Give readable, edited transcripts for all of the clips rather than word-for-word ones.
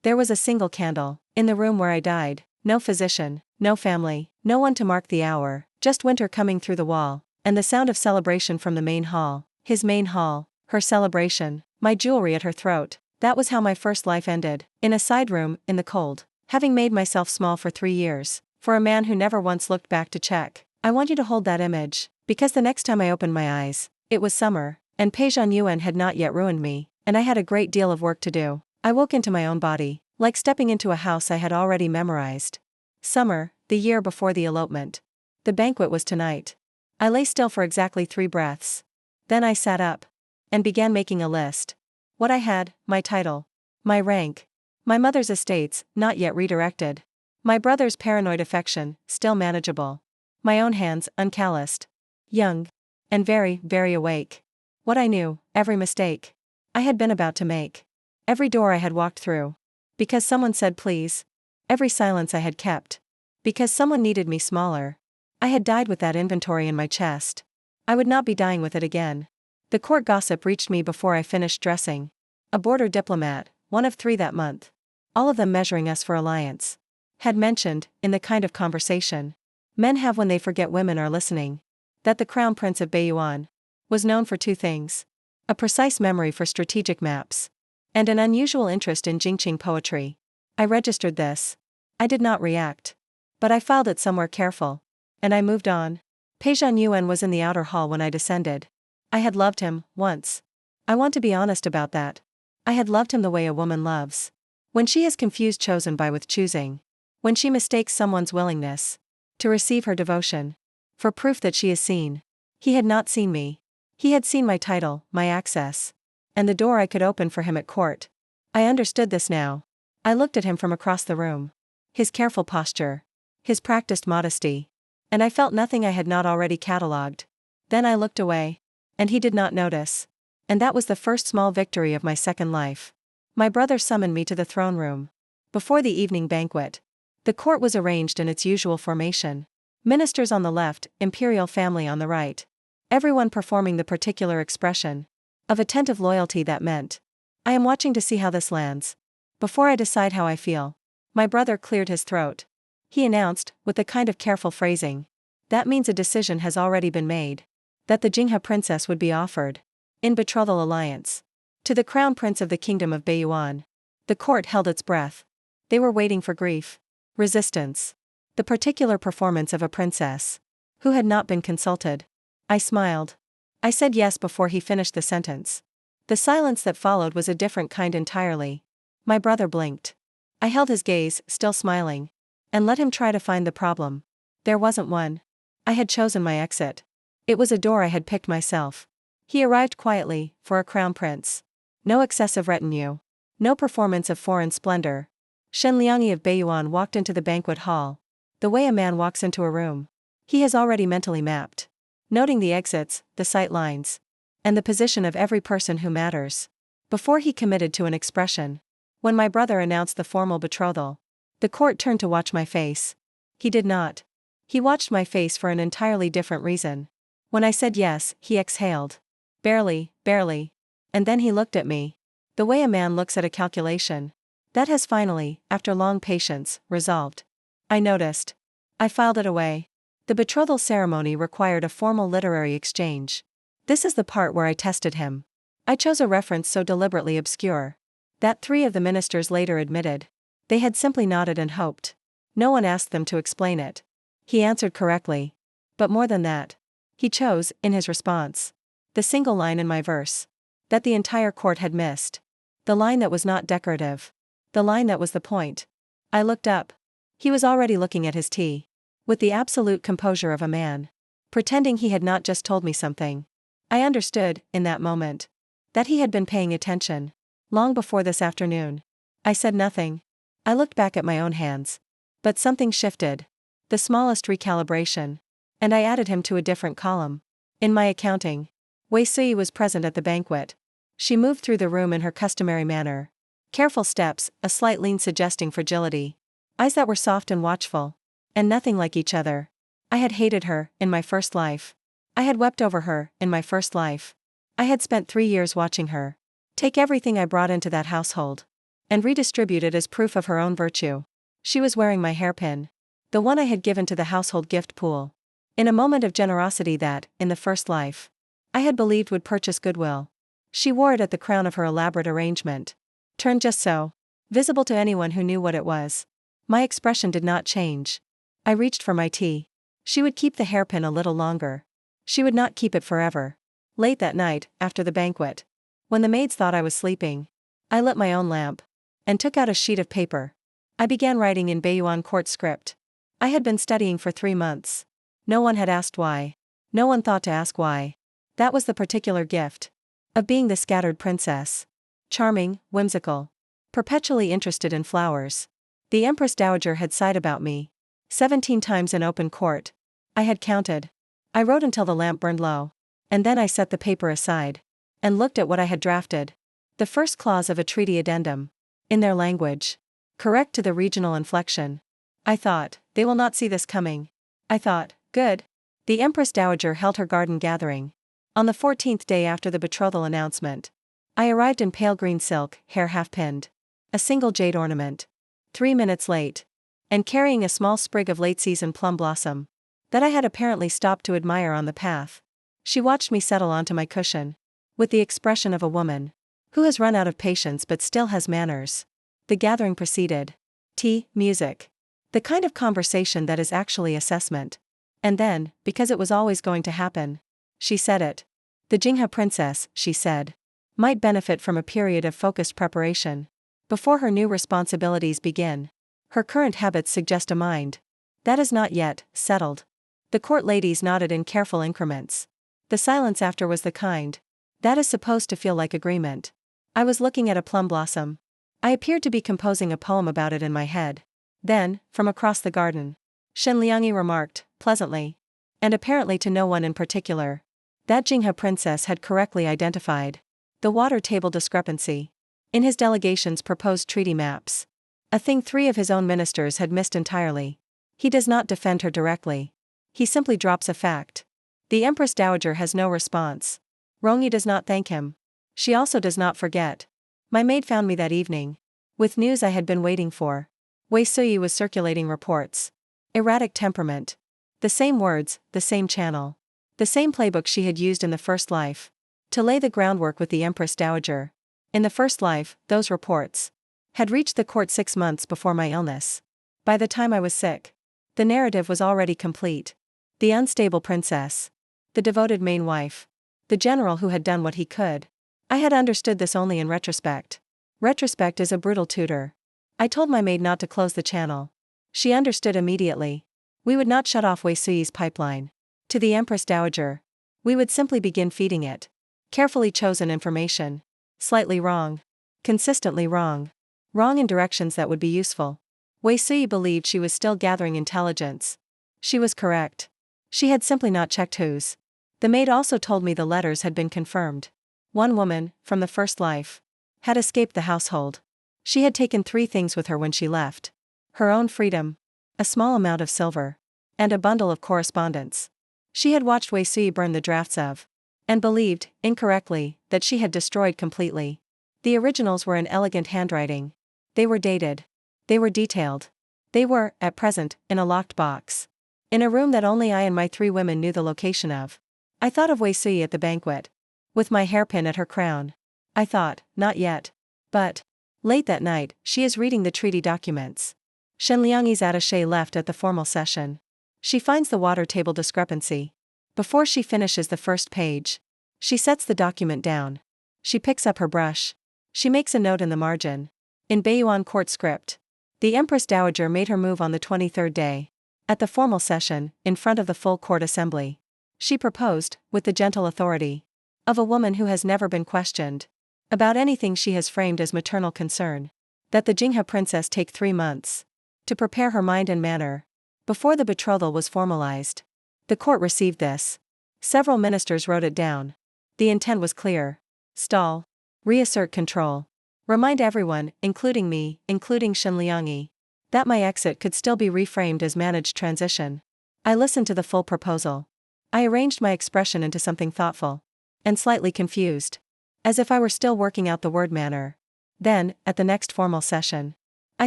There was a single candle, in the room where I died, no physician, no family, no one to mark the hour, just winter coming through the wall, and the sound of celebration from the main hall, his main hall, her celebration, my jewelry at her throat. That was how my first life ended, in a side room, in the cold, having made myself small for 3 years, for a man who never once looked back to check. I want you to hold that image, because the next time I opened my eyes, it was summer, and Peijan Yuan had not yet ruined me, and I had a great deal of work to do. I woke into my own body, like stepping into a house I had already memorized. Summer, the year before the elopement. The banquet was tonight. I lay still for exactly 3 breaths. Then I sat up, and began making a list. What I had, my title, my rank, my mother's estates, not yet redirected, my brother's paranoid affection, still manageable, my own hands, uncalloused, young, and very, very awake. What I knew, every mistake I had been about to make, every door I had walked through, because someone said please, every silence I had kept, because someone needed me smaller. I had died with that inventory in my chest. I would not be dying with it again. The court gossip reached me before I finished dressing. A border diplomat, one of 3 that month, all of them measuring us for alliance, had mentioned, in the kind of conversation men have when they forget women are listening, that the Crown Prince of Beiyuan was known for 2 things: a precise memory for strategic maps, and an unusual interest in Jingqing poetry. I registered this. I did not react. But I filed it somewhere careful. And I moved on. Peijan Yuan was in the outer hall when I descended. I had loved him, once. I want to be honest about that. I had loved him the way a woman loves. When she has confused chosen by with choosing. When she mistakes someone's willingness to receive her devotion for proof that she is seen. He had not seen me. He had seen my title, my access, and the door I could open for him at court. I understood this now. I looked at him from across the room. His careful posture, his practiced modesty, and I felt nothing I had not already catalogued. Then I looked away, and he did not notice. And that was the first small victory of my second life. My brother summoned me to the throne room. Before the evening banquet, the court was arranged in its usual formation. Ministers on the left, imperial family on the right. Everyone performing the particular expression of attentive loyalty that meant, I am watching to see how this lands, before I decide how I feel. My brother cleared his throat. He announced, with a kind of careful phrasing, that means a decision has already been made, that the Jinghe princess would be offered, in betrothal alliance, to the crown prince of the kingdom of Beiyuan. The court held its breath. They were waiting for grief, resistance, the particular performance of a princess who had not been consulted. I smiled. I said yes before he finished the sentence. The silence that followed was a different kind entirely. My brother blinked. I held his gaze, still smiling, and let him try to find the problem. There wasn't one. I had chosen my exit. It was a door I had picked myself. He arrived quietly, for a crown prince. No excessive retinue. No performance of foreign splendor. Shen Liangyi of Beiyuan walked into the banquet hall, the way a man walks into a room. He has already mentally mapped, noting the exits, the sight lines, and the position of every person who matters, before he committed to an expression. When my brother announced the formal betrothal, the court turned to watch my face. He did not. He watched my face for an entirely different reason. When I said yes, he exhaled. Barely, barely. And then he looked at me. The way a man looks at a calculation that has finally, after long patience, resolved. I noticed. I filed it away. The betrothal ceremony required a formal literary exchange. This is the part where I tested him. I chose a reference so deliberately obscure that 3 of the ministers later admitted. They had simply nodded and hoped. No one asked them to explain it. He answered correctly. But more than that, he chose, in his response, the single line in my verse that the entire court had missed. The line that was not decorative. The line that was the point. I looked up. He was already looking at his tea, with the absolute composure of a man, pretending he had not just told me something. I understood, in that moment, that he had been paying attention, long before this afternoon. I said nothing. I looked back at my own hands. But something shifted. The smallest recalibration. And I added him to a different column. In my accounting, Wei Sui was present at the banquet. She moved through the room in her customary manner. Careful steps, a slight lean suggesting fragility. Eyes that were soft and watchful. And nothing like each other. I had hated her, in my first life. I had wept over her, in my first life. I had spent 3 years watching her take everything I brought into that household. and redistribute it as proof of her own virtue. She was wearing my hairpin. The one I had given to the household gift pool. In a moment of generosity that, in the first life, I had believed would purchase goodwill. She wore it at the crown of her elaborate arrangement. Turned just so. Visible to anyone who knew what it was. My expression did not change. I reached for my tea. She would keep the hairpin a little longer. She would not keep it forever. Late that night, after the banquet, when the maids thought I was sleeping, I lit my own lamp and took out a sheet of paper. I began writing in Bayuan court script. I had been studying for 3 months. No one had asked why. No one thought to ask why. That was the particular gift of being the scattered princess. Charming, whimsical, perpetually interested in flowers. The Empress Dowager had sighed about me 17 times in open court. I had counted. I wrote until the lamp burned low. And then I set the paper aside and looked at what I had drafted. The first clause of a treaty addendum. In their language. Correct to the regional inflection. I thought, they will not see this coming. I thought, good. The Empress Dowager held her garden gathering. On the 14th day after the betrothal announcement, I arrived in pale green silk, hair half pinned. A single jade ornament. 3 minutes late. And carrying a small sprig of late-season plum blossom that I had apparently stopped to admire on the path. She watched me settle onto my cushion with the expression of a woman who has run out of patience but still has manners. The gathering proceeded. Tea, music. The kind of conversation that is actually assessment. And then, because it was always going to happen, she said it. The Jingha princess, she said, might benefit from a period of focused preparation before her new responsibilities begin. Her current habits suggest a mind that is not yet settled. The court ladies nodded in careful increments. The silence after was the kind that is supposed to feel like agreement. I was looking at a plum blossom. I appeared to be composing a poem about it in my head. Then, from across the garden, Shen Liangyi remarked, pleasantly, and apparently to no one in particular, that Jingha princess had correctly identified the water table discrepancy in his delegation's proposed treaty maps. A thing 3 of his own ministers had missed entirely. He does not defend her directly. He simply drops a fact. The Empress Dowager has no response. Rongyi does not thank him. She also does not forget. My maid found me that evening with news I had been waiting for. Wei Suyi was circulating reports. Erratic temperament. The same words, the same channel. The same playbook she had used in the first life. To lay the groundwork with the Empress Dowager. In the first life, those reports had reached the court 6 months before my illness. By the time I was sick, the narrative was already complete. The unstable princess. The devoted main wife. The general who had done what he could. I had understood this only in retrospect. Retrospect is a brutal tutor. I told my maid not to close the channel. She understood immediately. We would not shut off Wei Suyi's pipeline to the Empress Dowager. We would simply begin feeding it carefully chosen information. Slightly wrong. Consistently wrong. Wrong in directions that would be useful. Wei Suyi believed she was still gathering intelligence. She was correct. She had simply not checked whose. The maid also told me the letters had been confirmed. One woman, from the first life, had escaped the household. She had taken 3 things with her when she left. Her own freedom, a small amount of silver, and a bundle of correspondence. She had watched Wei Suyi burn the drafts of, and believed, incorrectly, that she had destroyed completely. The originals were in elegant handwriting. They were dated. They were detailed. They were, at present, in a locked box. In a room that only I and my 3 women knew the location of. I thought of Wei Suyi at the banquet. With my hairpin at her crown. I thought, not yet. But, late that night, she is reading the treaty documents. Shen Liangyi's attaché left at the formal session. She finds the water table discrepancy. Before she finishes the first page, she sets the document down. She picks up her brush. She makes a note in the margin. In Bayuan court script. The Empress Dowager made her move on the 23rd day. At the formal session, in front of the full court assembly. She proposed, with the gentle authority of a woman who has never been questioned about anything she has framed as maternal concern, that the Jingha princess take 3 months to prepare her mind and manner before the betrothal was formalized. The court received this. Several ministers wrote it down. The intent was clear. Stall. Reassert control. Remind everyone, including me, including Shen Liangyi, that my exit could still be reframed as managed transition. I listened to the full proposal. I arranged my expression into something thoughtful and slightly confused, as if I were still working out the word manner. Then, at the next formal session, I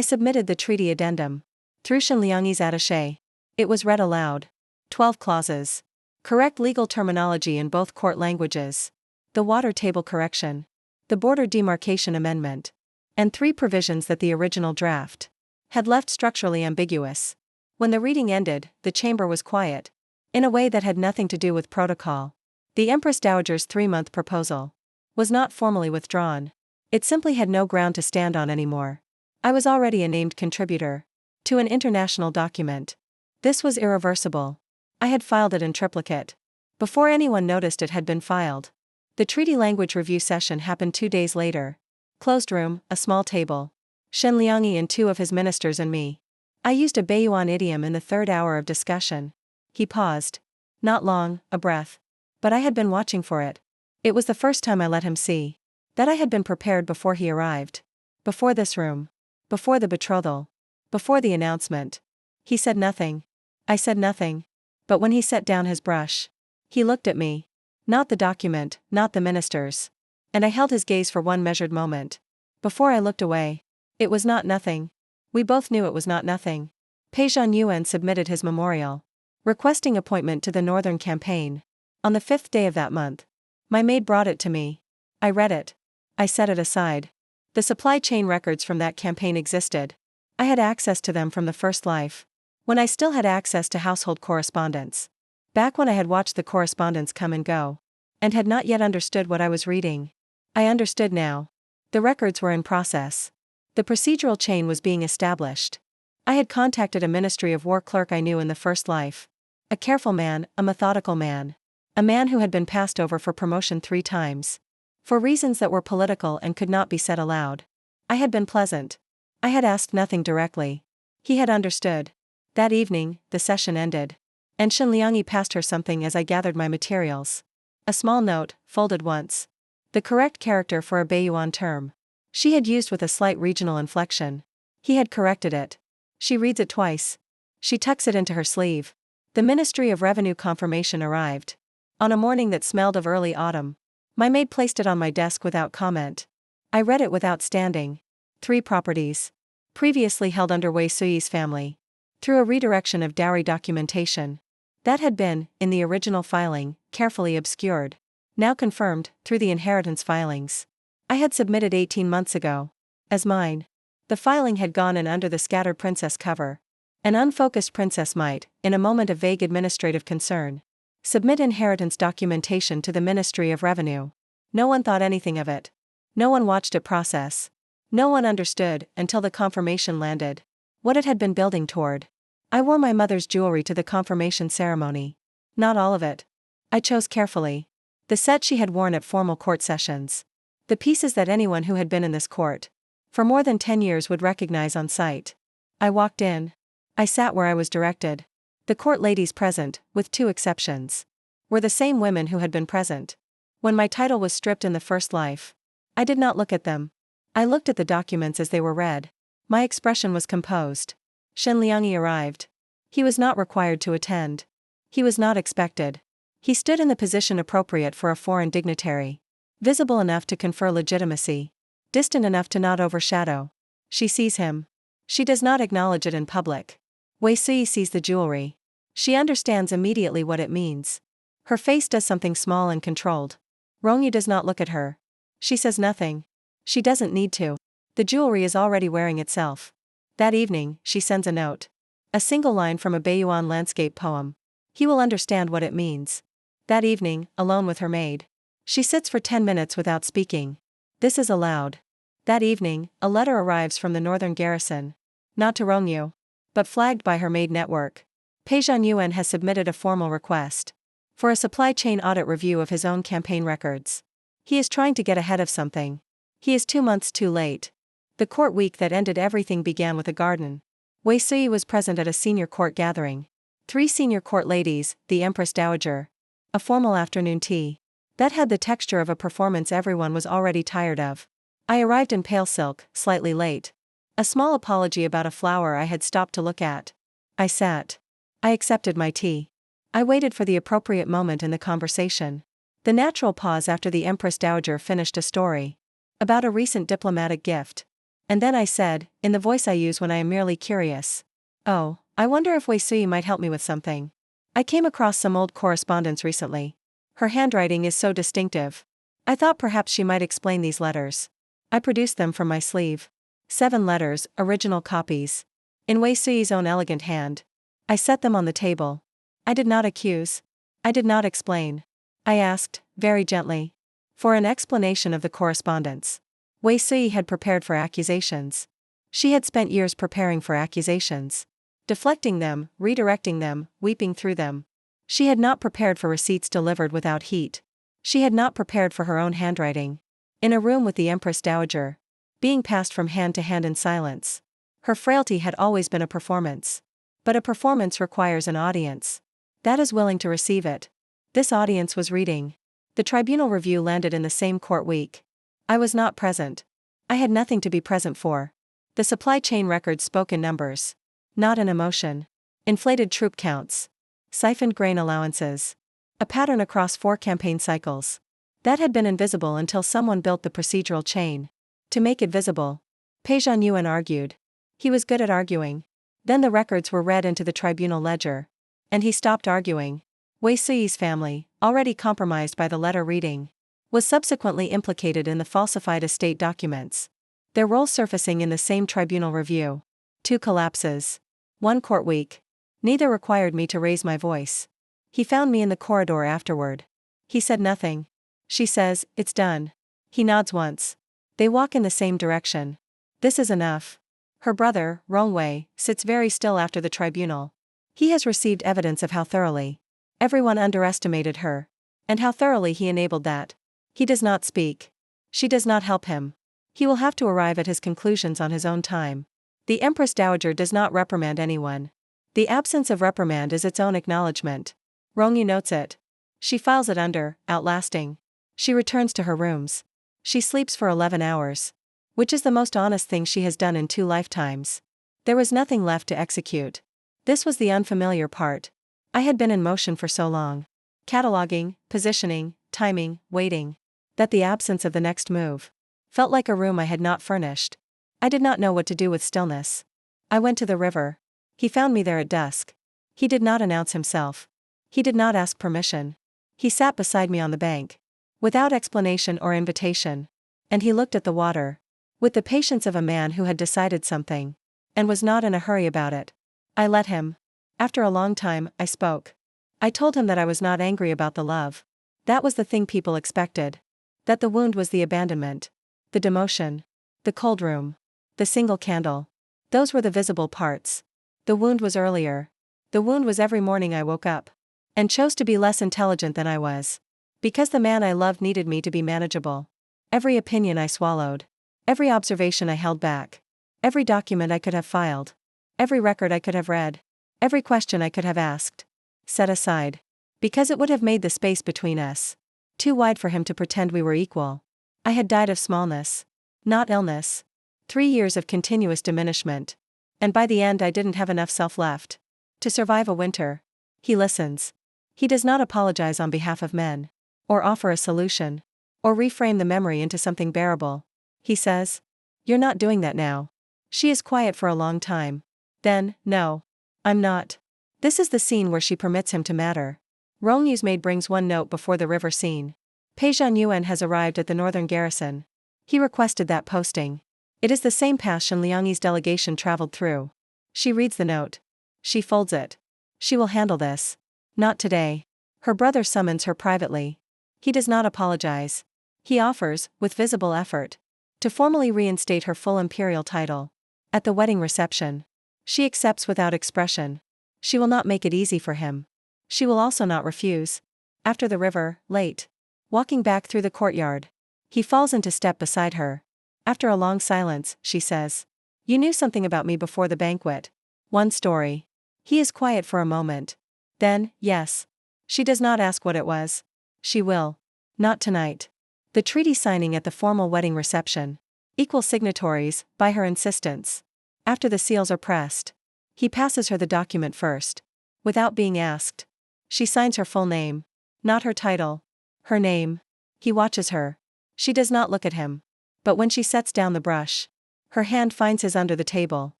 submitted the treaty addendum. Through Shenliangyi's attaché. It was read aloud. 12 clauses. Correct legal terminology in both court languages. The water table correction. The border demarcation amendment. And 3 provisions that the original draft had left structurally ambiguous. When the reading ended, the chamber was quiet. In a way that had nothing to do with protocol. The Empress Dowager's 3-month proposal was not formally withdrawn. It simply had no ground to stand on anymore. I was already a named contributor to an international document. This was irreversible. I had filed it in triplicate. Before anyone noticed it had been filed. The treaty language review session happened 2 days later. Closed room, a small table. Shenliangyi and 2 of his ministers and me. I used a Beiyuan idiom in the 3rd hour of discussion. He paused. Not long, a breath. But I had been watching for it. It was the first time I let him see that I had been prepared before he arrived. Before this room. Before the betrothal. Before the announcement. He said nothing. I said nothing. But when he set down his brush, he looked at me. Not the document, not the ministers. And I held his gaze for one measured moment. Before I looked away. It was not nothing. We both knew it was not nothing. Pei Zhanyuan submitted his memorial, requesting appointment to the Northern Campaign. On the 5th day of that month. My maid brought it to me. I read it. I set it aside. The supply chain records from that campaign existed. I had access to them from the first life. When I still had access to household correspondence. Back when I had watched the correspondence come and go. And had not yet understood what I was reading. I understood now. The records were in process. The procedural chain was being established. I had contacted a Ministry of War clerk I knew in the first life. A careful man, a methodical man. A man who had been passed over for promotion 3 times. For reasons that were political and could not be said aloud. I had been pleasant. I had asked nothing directly. He had understood. That evening, the session ended. And Shenliangyi passed her something as I gathered my materials. A small note, folded once. The correct character for a Beiyuan term. She had used with a slight regional inflection. He had corrected it. She reads it twice. She tucks it into her sleeve. The Ministry of Revenue confirmation arrived. On a morning that smelled of early autumn. My maid placed it on my desk without comment. I read it without standing. 3 properties. Previously held under Wei Suyi's family. Through a redirection of dowry documentation. That had been, in the original filing, carefully obscured. Now confirmed, through the inheritance filings. I had submitted 18 months ago. As mine. The filing had gone in under the scattered princess cover. An unfocused princess might, in a moment of vague administrative concern, submit inheritance documentation to the Ministry of Revenue. No one thought anything of it. No one watched it process. No one understood, until the confirmation landed, what it had been building toward. I wore my mother's jewelry to the confirmation ceremony. Not all of it. I chose carefully. The set she had worn at formal court sessions. The pieces that anyone who had been in this court for more than 10 years would recognize on sight. I walked in. I sat where I was directed. The court ladies present, with 2 exceptions, were the same women who had been present when my title was stripped in the first life. I did not look at them. I looked at the documents as they were read. My expression was composed. Shenliangyi arrived. He was not required to attend. He was not expected. He stood in the position appropriate for a foreign dignitary. Visible enough to confer legitimacy. Distant enough to not overshadow. She sees him. She does not acknowledge it in public. Wei Suyi sees the jewelry. She understands immediately what it means. Her face does something small and controlled. Rongyu does not look at her. She says nothing. She doesn't need to. The jewelry is already wearing itself. That evening, she sends a note. A single line from a Beiyuan landscape poem. He will understand what it means. That evening, alone with her maid. She sits for 10 minutes without speaking. This is allowed. That evening, a letter arrives from the northern garrison. Not to Rongyu. But flagged by her maid network. Pei Zhanyuan has submitted a formal request for a supply chain audit review of his own campaign records. He is trying to get ahead of something. He is 2 months too late. The court week that ended everything began with a garden. Wei Suyi was present at a senior court gathering. 3 senior court ladies, the Empress Dowager. A formal afternoon tea. That had the texture of a performance everyone was already tired of. I arrived in pale silk, slightly late. A small apology about a flower I had stopped to look at. I sat. I accepted my tea. I waited for the appropriate moment in the conversation. The natural pause after the Empress Dowager finished a story. About a recent diplomatic gift. And then I said, in the voice I use when I am merely curious. Oh, I wonder if Wei Sui might help me with something. I came across some old correspondence recently. Her handwriting is so distinctive. I thought perhaps she might explain these letters. I produced them from my sleeve. 7 letters, original copies. In Wei Sui's own elegant hand. I set them on the table. I did not accuse. I did not explain. I asked, very gently, for an explanation of the correspondence. Wei Sui had prepared for accusations. She had spent years preparing for accusations. Deflecting them, redirecting them, weeping through them. She had not prepared for receipts delivered without heat. She had not prepared for her own handwriting. In a room with the Empress Dowager. Being passed from hand to hand in silence. Her frailty had always been a performance. But a performance requires an audience. That is willing to receive it. This audience was reading. The tribunal review landed in the same court week. I was not present. I had nothing to be present for. The supply chain records spoke in numbers. Not in emotion. Inflated troop counts. Siphoned grain allowances. A pattern across 4 campaign cycles. That had been invisible until someone built the procedural chain. To make it visible. Pei Zhanyuan argued. He was good at arguing. Then the records were read into the tribunal ledger. And he stopped arguing. Wei Sui's family, already compromised by the letter reading, was subsequently implicated in the falsified estate documents. Their role surfacing in the same tribunal review. 2 collapses. 1 court week. Neither required me to raise my voice. He found me in the corridor afterward. He said nothing. She says, it's done. He nods once. They walk in the same direction. This is enough. Her brother, Rongwei, sits very still after the tribunal. He has received evidence of how thoroughly everyone underestimated her. And how thoroughly he enabled that. He does not speak. She does not help him. He will have to arrive at his conclusions on his own time. The Empress Dowager does not reprimand anyone. The absence of reprimand is its own acknowledgement. Rongyu notes it. She files it under, outlasting. She returns to her rooms. She sleeps for 11 hours. Which is the most honest thing she has done in 2 lifetimes. There was nothing left to execute. This was the unfamiliar part. I had been in motion for so long. Cataloging, positioning, timing, waiting. That the absence of the next move felt like a room I had not furnished. I did not know what to do with stillness. I went to the river. He found me there at dusk. He did not announce himself. He did not ask permission. He sat beside me on the bank. Without explanation or invitation. And he looked at the water. With the patience of a man who had decided something. And was not in a hurry about it. I let him. After a long time, I spoke. I told him that I was not angry about the love. That was the thing people expected. That the wound was the abandonment. The demotion. The cold room. The single candle. Those were the visible parts. The wound was earlier. The wound was every morning I woke up. And chose to be less intelligent than I was. Because the man I loved needed me to be manageable. Every opinion I swallowed. Every observation I held back. Every document I could have filed. Every record I could have read. Every question I could have asked. Set aside. Because it would have made the space between us too wide for him to pretend we were equal. I had died of smallness. Not illness. 3 years of continuous diminishment. And by the end I didn't have enough self left to survive a winter. He listens. He does not apologize on behalf of men. Or offer a solution. Or reframe the memory into something bearable. He says, "You're not doing that now." She is quiet for a long time. Then, "No. I'm not." This is the scene where she permits him to matter. Rongyu's maid brings one note before the river scene. Pei Zhanyuan has arrived at the northern garrison. He requested that posting. It is the same path Shen Liangyi's delegation traveled through. She reads the note. She folds it. She will handle this. Not today. Her brother summons her privately. He does not apologize. He offers, with visible effort, to formally reinstate her full imperial title. At the wedding reception. She accepts without expression. She will not make it easy for him. She will also not refuse. After the river, late. Walking back through the courtyard. He falls into step beside her. After a long silence, she says, "You knew something about me before the banquet." One story. He is quiet for a moment. Then, yes. She does not ask what it was. She will. Not tonight. The treaty signing at the formal wedding reception. Equal signatories, by her insistence. After the seals are pressed. He passes her the document first. Without being asked. She signs her full name. Not her title. Her name. He watches her. She does not look at him. But when she sets down the brush, her hand finds his under the table.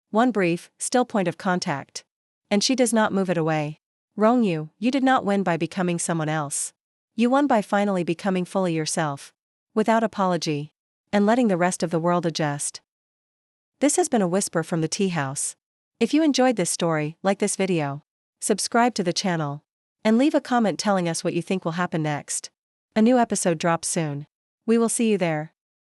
One brief, still point of contact. And she does not move it away. Rongyu, you did not win by becoming someone else. You won by finally becoming fully yourself. Without apology. And letting the rest of the world adjust. This has been a whisper from the Teahouse. If you enjoyed this story, like this video. Subscribe to the channel. And leave a comment telling us what you think will happen next. A new episode drops soon. We will see you there.